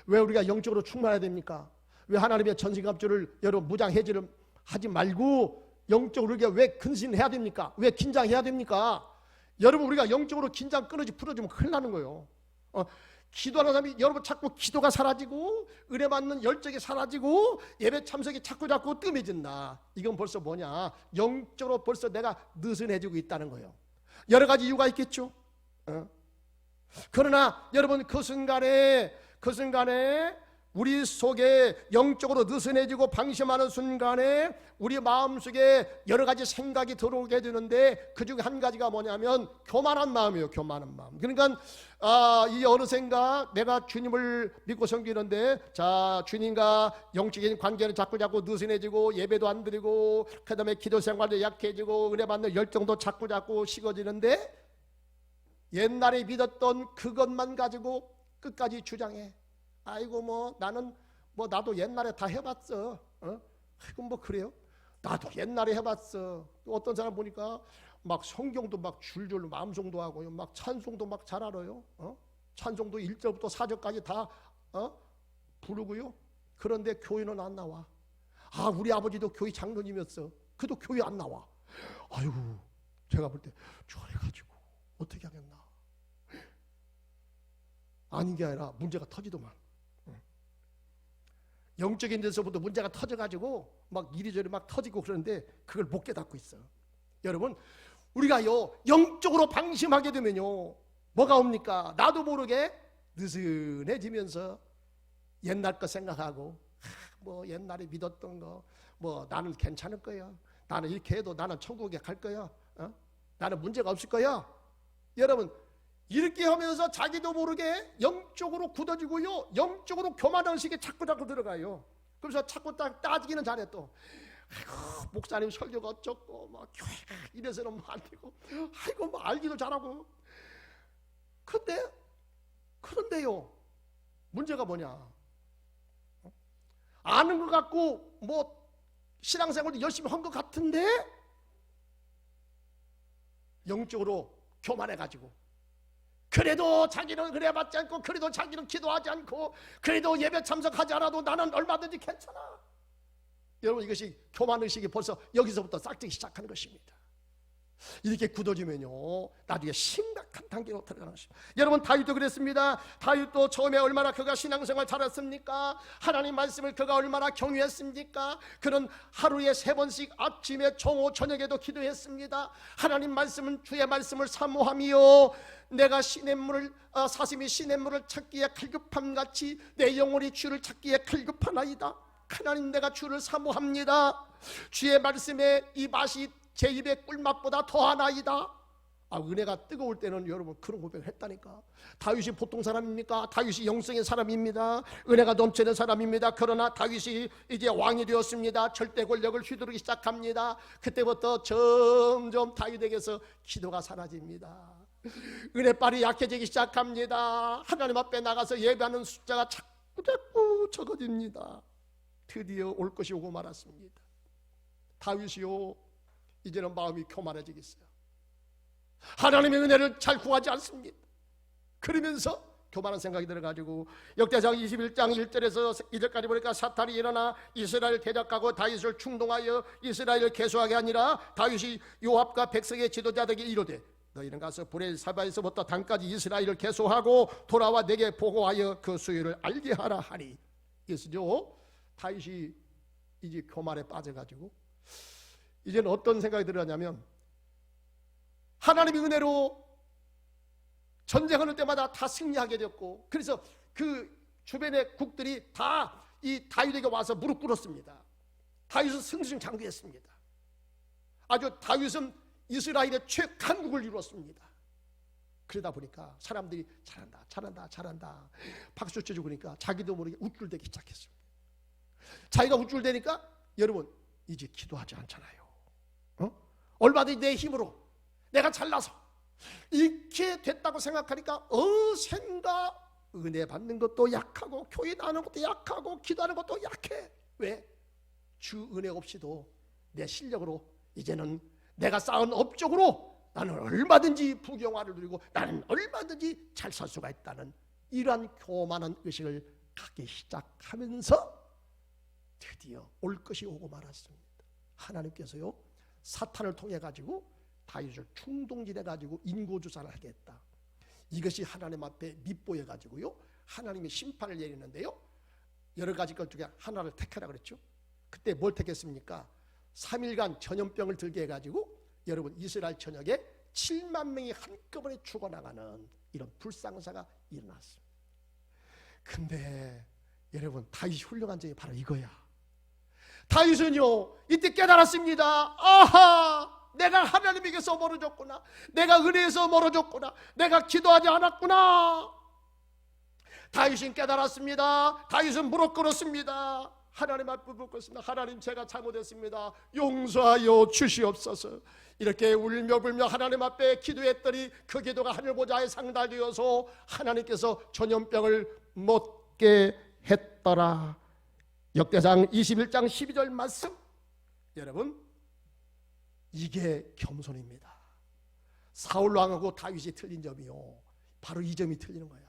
왜 우리가 영적으로 충만해야 됩니까? 왜 하나님의 전신갑주를 여러분 무장해제를 하지 말고 영적으로 우리가 왜 근신해야 됩니까? 왜 긴장해야 됩니까? 여러분 우리가 영적으로 긴장 끊어지 풀어지면 큰일 나는 거예요. 기도하는 사람이 여러분 자꾸 기도가 사라지고 은혜 받는 열정이 사라지고 예배 참석이 자꾸 뜸해진다. 이건 벌써 뭐냐? 영적으로 벌써 내가 느슨해지고 있다는 거예요. 여러 가지 이유가 있겠죠. 그러나 여러분 그 순간에 우리 속에 영적으로 느슨해지고 방심하는 순간에 우리 마음속에 여러 가지 생각이 들어오게 되는데 그 중에 한 가지가 뭐냐면 교만한 마음이에요. 교만한 마음. 그러니까 이 어느 생각 내가 주님을 믿고 섬기는데 자 주님과 영적인 관계는 자꾸 느슨해지고 예배도 안 드리고 그 다음에 기도 생활도 약해지고 은혜 받는 열정도 자꾸 식어지는데 옛날에 믿었던 그것만 가지고 끝까지 주장해. 아이고 뭐 나는 뭐 나도 옛날에 다 해봤어. 아이고 뭐 그래요? 나도 옛날에 해봤어. 어떤 사람 보니까 막 성경도 막 줄줄 마음송도 하고요. 막 찬송도 막 잘 알아요. 찬송도 1절부터 4절까지 다 부르고요. 그런데 교회는 안 나와. 우리 아버지도 교회 장로님이었어. 그도 교회 안 나와. 아이고 제가 볼 때 저래가지고 어떻게 하겠나. 아닌 게 아니라 문제가 터지더만. 영적인 데서부터 문제가 터져가지고 막 이리저리 막 터지고 그러는데 그걸 못 깨닫고 있어. 여러분 우리가요 영적으로 방심하게 되면요 뭐가 옵니까? 나도 모르게 느슨해지면서 옛날 거 생각하고 뭐 옛날에 믿었던 거 뭐 나는 괜찮을 거야. 나는 이렇게 해도 나는 천국에 갈 거야. 나는 문제가 없을 거야. 여러분 이렇게 하면서 자기도 모르게 영적으로 굳어지고요. 영적으로 교만한 식에 자꾸 들어가요. 그래서 자꾸 따지기는 잘해 또. 아이고 목사님 설교가 어쩌고 막 교회가 이래서는 뭐 안 되고 아이고 뭐 알기도 잘하고. 그런데요 문제가 뭐냐? 아는 것 같고 뭐 신앙생활도 열심히 한 것 같은데 영적으로 교만해가지고 그래도 자기는 그래 받지 않고 그래도 자기는 기도하지 않고 그래도 예배 참석하지 않아도 나는 얼마든지 괜찮아. 여러분 이것이 교만의식이 벌써 여기서부터 싹트기 시작하는 것입니다. 이렇게 굳어지면요 나중에 심각한 단계로 들어가는 것입니다. 여러분 다윗도 그랬습니다. 다윗도 처음에 얼마나 그가 신앙생활 잘했습니까? 하나님 말씀을 그가 얼마나 경외했습니까? 그는 하루에 3번씩 아침에 정오 저녁에도 기도했습니다. 하나님 말씀은 주의 말씀을 사모하며 내가 시냇물을 사슴이 시냇물을 찾기에 칼급함같이 내 영혼이 주를 찾기에 칼급하나이다. 하나님 내가 주를 사모합니다. 주의 말씀에 이 맛이 제 입의 꿀맛보다 더하나이다. 은혜가 뜨거울 때는 여러분 그런 고백을 했다니까. 다윗이 보통 사람입니까? 다윗이 영성의 사람입니다. 은혜가 넘치는 사람입니다. 그러나 다윗이 이제 왕이 되었습니다. 절대 권력을 휘두르기 시작합니다. 그때부터 점점 다윗에게서 기도가 사라집니다. 은혜빨이 약해지기 시작합니다. 하나님 앞에 나가서 예배하는 숫자가 자꾸 적어집니다. 드디어 올 것이 오고 말았습니다. 다윗이요, 이제는 마음이 교만해지겠어요. 하나님의 은혜를 잘 구하지 않습니다. 그러면서 교만한 생각이 들어가지고 역대상 21장 1절에서 2절까지 보니까 사탄이 일어나 이스라엘을 대적하고 다윗을 충동하여 이스라엘을 계수하게 아니라 다윗이 요압과 백성의 지도자들에게 이르되 너희는 가서 브레사바에서부터 단까지 이스라엘을 계수하고 돌아와 내게 보고하여 그 수요를 알게 하라 하니. 그래서요, 다윗이 이제 교만에 빠져가지고 이제는 어떤 생각이 들었냐면 하나님의 은혜로 전쟁하는 때마다 다 승리하게 되었고, 그래서 그 주변의 국들이 다 이 다윗에게 와서 무릎 꿇었습니다. 다윗은 승승장구했습니다. 아주 다윗은 이스라엘의 최강국을 이루었습니다. 그러다 보니까 사람들이 잘한다 잘한다 잘한다 박수 쳐주니까 자기도 모르게 우쭐대기 시작했습니다. 자기가 우쭐대니까 여러분 이제 기도하지 않잖아요. 얼마든지 내 힘으로 내가 잘나서 이렇게 됐다고 생각하니까 어sen가 은혜 받는 것도 약하고 교회 나가는 것도 약하고 기도하는 것도 약해. 왜? 주 은혜 없이도 내 실력으로 이제는 내가 쌓은 업적으로 나는 얼마든지 부경화를 누리고 나는 얼마든지 잘 살 수가 있다는 이러한 교만한 의식을 갖기 시작하면서 드디어 올 것이 오고 말았습니다. 하나님께서요, 사탄을 통해 가지고 다윗을 충동질해 가지고 인고주사를 하겠다. 이것이 하나님 앞에 밉보여 가지고요, 하나님이 심판을 내리는데요, 여러 가지 것 중에 하나를 택하라 그랬죠. 그때 뭘 택했습니까? 3일간 전염병을 들게 해가지고 여러분 이스라엘 전역에 7만 명이 한꺼번에 죽어나가는 이런 불상사가 일어났습니다. 근데 여러분 다윗이 훌륭한 점이 바로 이거야. 다윗은요 이때 깨달았습니다. 아하, 내가 하나님에게서 멀어졌구나. 내가 은혜에서 멀어졌구나. 내가 기도하지 않았구나. 다윗은 깨달았습니다. 다윗은 무릎 꿇었습니다. 하나님 앞에 무릎 꿇었습니다. 하나님, 제가 잘못했습니다. 용서하여 주시옵소서. 이렇게 울며 불며 하나님 앞에 기도했더니 그 기도가 하늘 보좌에 상달되어서 하나님께서 전염병을 못게 했더라. 역대상 21장 12절 말씀. 여러분, 이게 겸손입니다. 사울 왕하고 다윗이 틀린 점이요, 바로 이 점이 틀리는 거야.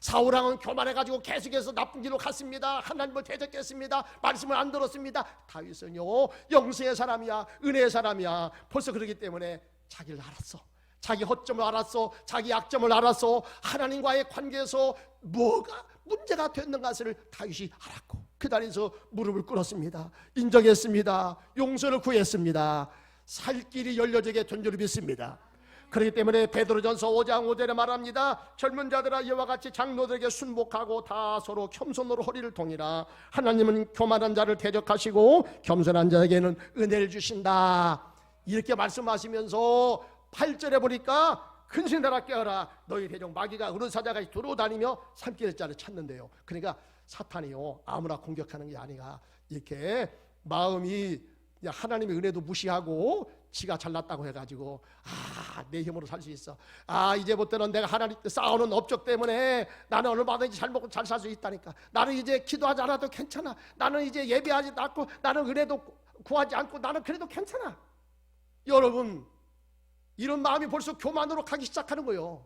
사울 왕은 교만해가지고 계속해서 나쁜 길로 갔습니다. 하나님을 대적했습니다. 말씀을 안 들었습니다. 다윗은요 영성의 사람이야, 은혜의 사람이야. 벌써 그렇기 때문에 자기를 알았어. 자기 허점을 알았어. 자기 약점을 알았어. 하나님과의 관계에서 뭐가 문제가 됐는 것을 다윗이 알았고 그 자리에서 무릎을 꿇었습니다. 인정했습니다. 용서를 구했습니다. 살 길이 열려지게 된 줄 믿습니다. 그렇기 때문에 베드로전서 5장 5절에 말합니다. 젊은 자들아 이와 같이 장로들에게 순복하고 다 서로 겸손으로 허리를 동이라. 하나님은 교만한 자를 대적하시고 겸손한 자에게는 은혜를 주신다. 이렇게 말씀하시면서 8절에 보니까 근신하라 깨어라. 너희 대적 마귀가 의로사자가 들어다니며 산길의 자를 찾는데요. 그러니까 사탄이요 아무나 공격하는 게 아니라 이렇게 마음이 하나님의 은혜도 무시하고 지가 잘났다고 해가지고 내 힘으로 살 수 있어. 이제부터는 내가 하나님께 쌓아오는 업적 때문에 나는 얼마든지 잘 먹고 잘 살 수 있다니까. 나는 이제 기도하지 않아도 괜찮아. 나는 이제 예배하지 않고 나는 은혜도 구하지 않고 나는 그래도 괜찮아. 여러분, 이런 마음이 벌써 교만으로 가기 시작하는 거예요.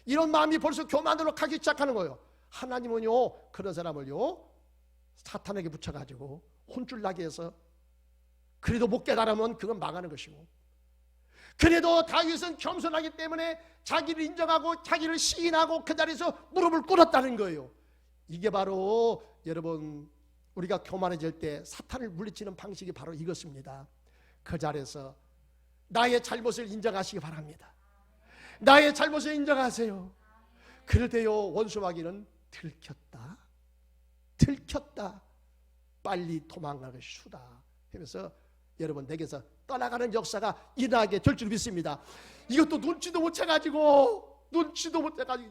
이런 마음이 벌써 교만으로 가기 시작하는 거예요. 하나님은요 그런 사람을요 사탄에게 붙여가지고 혼쭐 나게 해서 그래도 못 깨달으면 그건 망하는 것이고, 그래도 다윗은 겸손하기 때문에 자기를 인정하고 자기를 시인하고 그 자리에서 무릎을 꿇었다는 거예요. 이게 바로 여러분 우리가 교만해질 때 사탄을 물리치는 방식이 바로 이것입니다. 그 자리에서 나의 잘못을 인정하시기 바랍니다. 나의 잘못을 인정하세요. 그럴 때요 원수 마귀는 들켰다 빨리 도망가기 쉬다 하면서 여러분 내게서 떠나가는 역사가 일어나게 될 줄 믿습니다. 이것도 눈치도 못 채가지고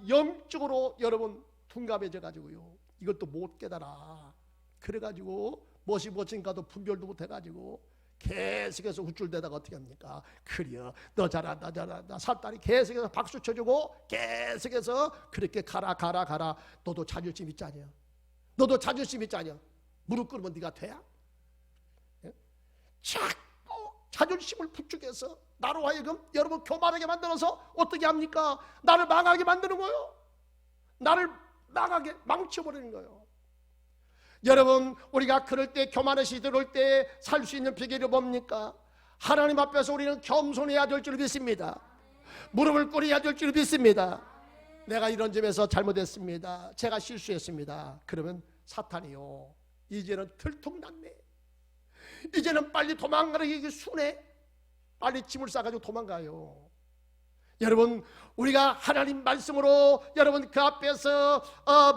영적으로 여러분 둔감해져 가지고요, 이것도 못 깨달아. 그래가지고 멋이 멋진가도 분별도 못 해가지고 계속해서 우쭐대다가 어떻게 합니까? 그려 너 잘한다 살딸이 계속해서 박수 쳐주고 계속해서 그렇게 가라. 너도 자존심 있잖냐? 무릎 꿇으면 네가 돼야? 자꾸 자존심을 부추겨서 나로 하여금 여러분 교만하게 만들어서 어떻게 합니까? 나를 망하게 만드는 거예요. 나를 망하게 망쳐버리는 거예요. 여러분, 우리가 그럴 때, 교만의식이 들어올 때 살 수 있는 비결이 뭡니까? 하나님 앞에서 우리는 겸손해야 될 줄 믿습니다. 무릎을 꿇어야 될 줄 믿습니다. 내가 이런 점에서 잘못했습니다, 제가 실수했습니다. 그러면 사탄이요, 이제는 들통났네, 이제는 빨리 도망가는 게 순해, 빨리 짐을 싸가지고 도망가요. 여러분, 우리가 하나님 말씀으로 여러분 그 앞에서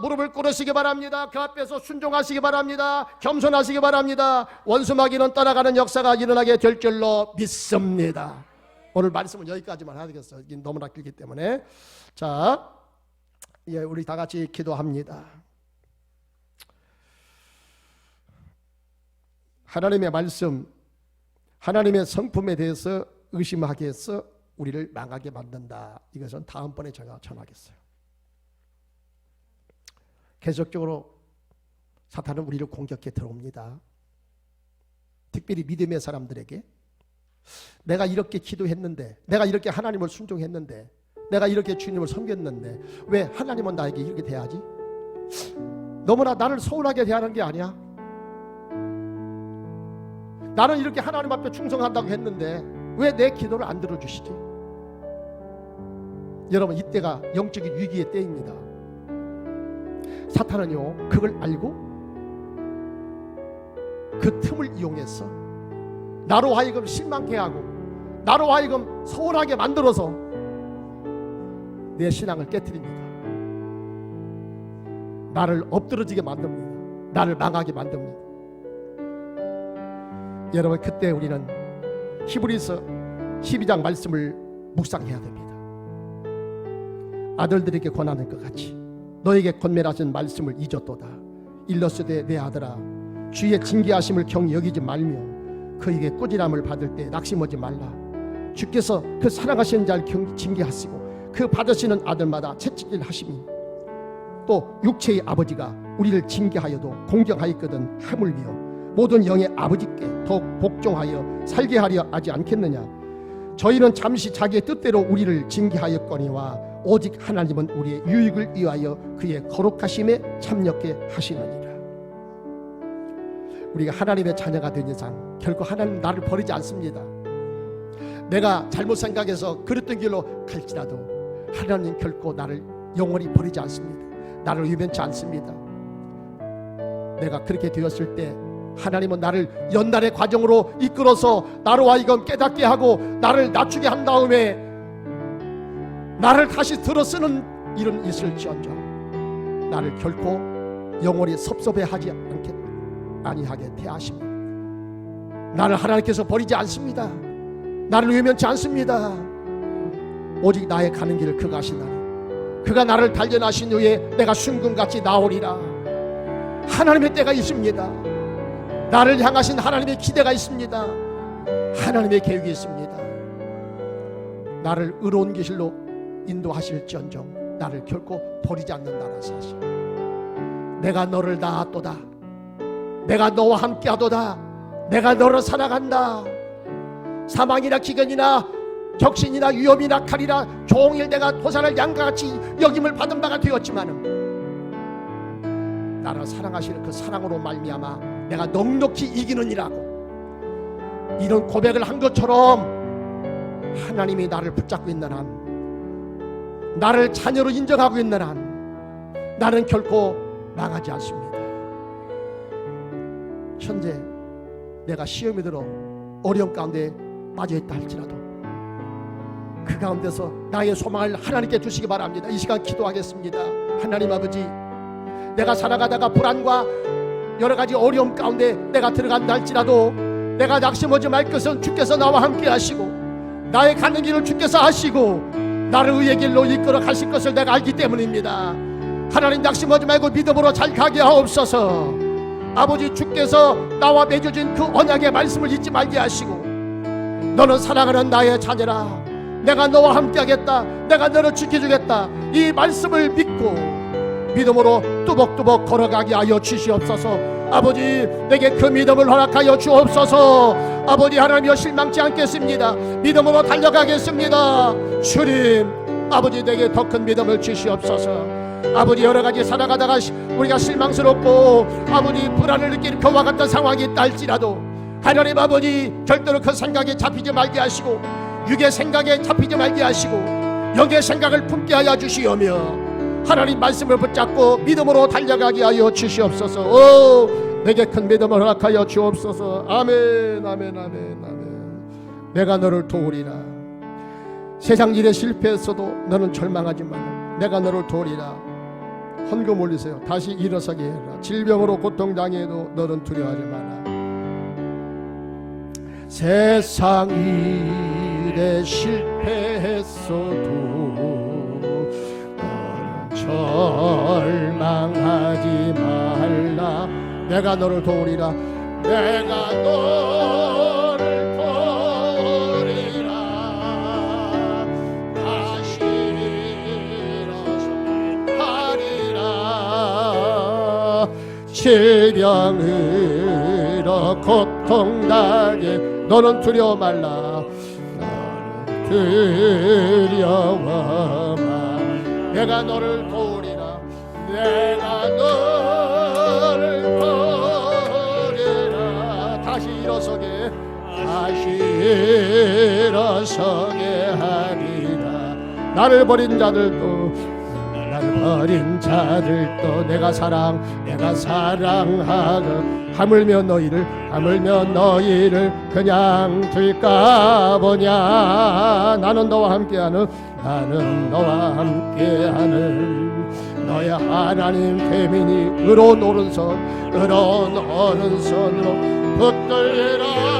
무릎을 꿇으시기 바랍니다. 그 앞에서 순종하시기 바랍니다. 겸손하시기 바랍니다. 원수마귀는 떠나가는 역사가 일어나게 될 줄로 믿습니다. 오늘 말씀은 여기까지만 하겠어요. 너무나 길기 때문에. 자, 예, 우리 다 같이 기도합니다. 하나님의 말씀, 하나님의 성품에 대해서 의심하게 해서 우리를 망하게 만든다. 이것은 다음번에 제가 전하겠어요. 계속적으로 사탄은 우리를 공격해 들어옵니다. 특별히 믿음의 사람들에게 내가 이렇게 기도했는데, 내가 이렇게 하나님을 순종했는데, 내가 이렇게 주님을 섬겼는데 왜 하나님은 나에게 이렇게 대하지? 너무나 나를 소홀하게 대하는 게 아니야? 나는 이렇게 하나님 앞에 충성한다고 했는데 왜 내 기도를 안 들어주시지? 여러분, 이때가 영적인 위기의 때입니다. 사탄은요, 그걸 알고 그 틈을 이용해서 나로 하여금 실망케 하고 나로 하여금 소홀하게 만들어서 내 신앙을 깨트립니다. 나를 엎드러지게 만듭니다. 나를 망하게 만듭니다. 여러분, 그때 우리는 히브리서 12장 말씀을 묵상해야 됩니다. 아들들에게 권하는 것 같이 너에게 권면하신 말씀을 잊었도다. 일러스되 내 아들아, 주의 징계하심을 경히 여기지 말며 그에게 꾸지람을 받을 때 낙심하지 말라. 주께서 그 사랑하시는 자를 징계하시고 그 받으시는 아들마다 채찍질 하시니 또 육체의 아버지가 우리를 징계하여도 공경하였거든 하물며 모든 영의 아버지께 더욱 복종하여 살게 하려 하지 않겠느냐. 저희는 잠시 자기의 뜻대로 우리를 징계하였거니와 오직 하나님은 우리의 유익을 위하여 그의 거룩하심에 참여케 하시느니라. 우리가 하나님의 자녀가 된 이상 결코 하나님 나를 버리지 않습니다. 내가 잘못 생각해서 그랬던 길로 갈지라도 하나님 결코 나를 영원히 버리지 않습니다. 나를 외면치 않습니다. 내가 그렇게 되었을 때 하나님은 나를 연단의 과정으로 이끌어서 나로 하여금 깨닫게 하고 나를 낮추게 한 다음에 나를 다시 들어쓰는 일은 있을지언정 나를 결코 영원히 섭섭해하지 아니하게 대하십니다. 나를 하나님께서 버리지 않습니다. 나를 외면치 않습니다. 오직 나의 가는 길을 그가 하시나니 그가 나를 단련하신 후에 내가 순금같이 나오리라. 하나님의 때가 있습니다. 나를 향하신 하나님의 기대가 있습니다. 하나님의 계획이 있습니다. 나를 의로운 길로 인도하실지언정 나를 결코 버리지 않는다는 사실. 내가 너를 낳았도다. 내가 너와 함께하도다. 내가 너를 사랑한다. 사망이나 기근이나 적신이나 위험이나 칼이나 종일 내가 도산을 양과같이 여김을 받은 바가 되었지만은 나를 사랑하시는 그 사랑으로 말미암아 내가 넉넉히 이기느니라고 이런 고백을 한 것처럼 하나님이 나를 붙잡고 있는 한, 나를 자녀로 인정하고 있는 한 나는 결코 망하지 않습니다. 현재 내가 시험에 들어 어려움 가운데 빠져있다 할지라도 그 가운데서 나의 소망을 하나님께 주시기 바랍니다. 이 시간 기도하겠습니다. 하나님 아버지, 내가 살아가다가 불안과 여러 가지 어려움 가운데 내가 들어간다 할지라도 내가 낙심하지 말 것은 주께서 나와 함께 하시고 나의 가는 길을 주께서 하시고 나를 의의 길로 이끌어 가실 것을 내가 알기 때문입니다. 하나님, 낙심하지 말고 믿음으로 잘 가게 하옵소서. 아버지, 주께서 나와 맺어진 그 언약의 말씀을 잊지 말게 하시고 너는 사랑하는 나의 자녀라, 내가 너와 함께 하겠다, 내가 너를 지켜주겠다, 이 말씀을 믿고 믿음으로 뚜벅뚜벅 걸어가게 하여 주시옵소서. 아버지, 내게 그 믿음을 허락하여 주옵소서. 아버지 하나님여, 실망치 않겠습니다. 믿음으로 달려가겠습니다. 주님, 아버지 내게 더 큰 믿음을 주시옵소서. 아버지, 여러 가지 살아가다가 우리가 실망스럽고 아버지 불안을 느끼는 그와 같은 상황이 있다 할지라도 하나님 아버지, 절대로 그 생각에 잡히지 말게 하시고 육의 생각에 잡히지 말게 하시고 영의 생각을 품게 하여 주시오며 하나님 말씀을 붙잡고 믿음으로 달려가게 하여 주시옵소서. 오, 내게 큰 믿음을 허락하여 주옵소서. 아멘, 아멘, 아멘, 아멘. 내가 너를 도우리라. 세상 일에 실패했어도 너는 절망하지 마라. 내가 너를 도우리라. 헌금 올리세요. 다시 일어서게 해라. 질병으로 고통당해도 너는 두려워하지 마라. 세상 일에 실패했어도 절망하지 말라. 내가 너를 도우리라. 내가 너를 도우리라. 다시 일어서리라. 질병으로 고통당해 너는 두려워 말라. 너는 두려워 말라. 내가 너를 도우리라. 내가 너를 도우리라. 다시 일어서게 하리라. 나를 버린 자들도 내가 사랑하고 하물며 너희를 그냥 둘까 보냐. 나는 너와 함께하는 너의 하나님 대민이 의로운 오른손으로 붙들리라.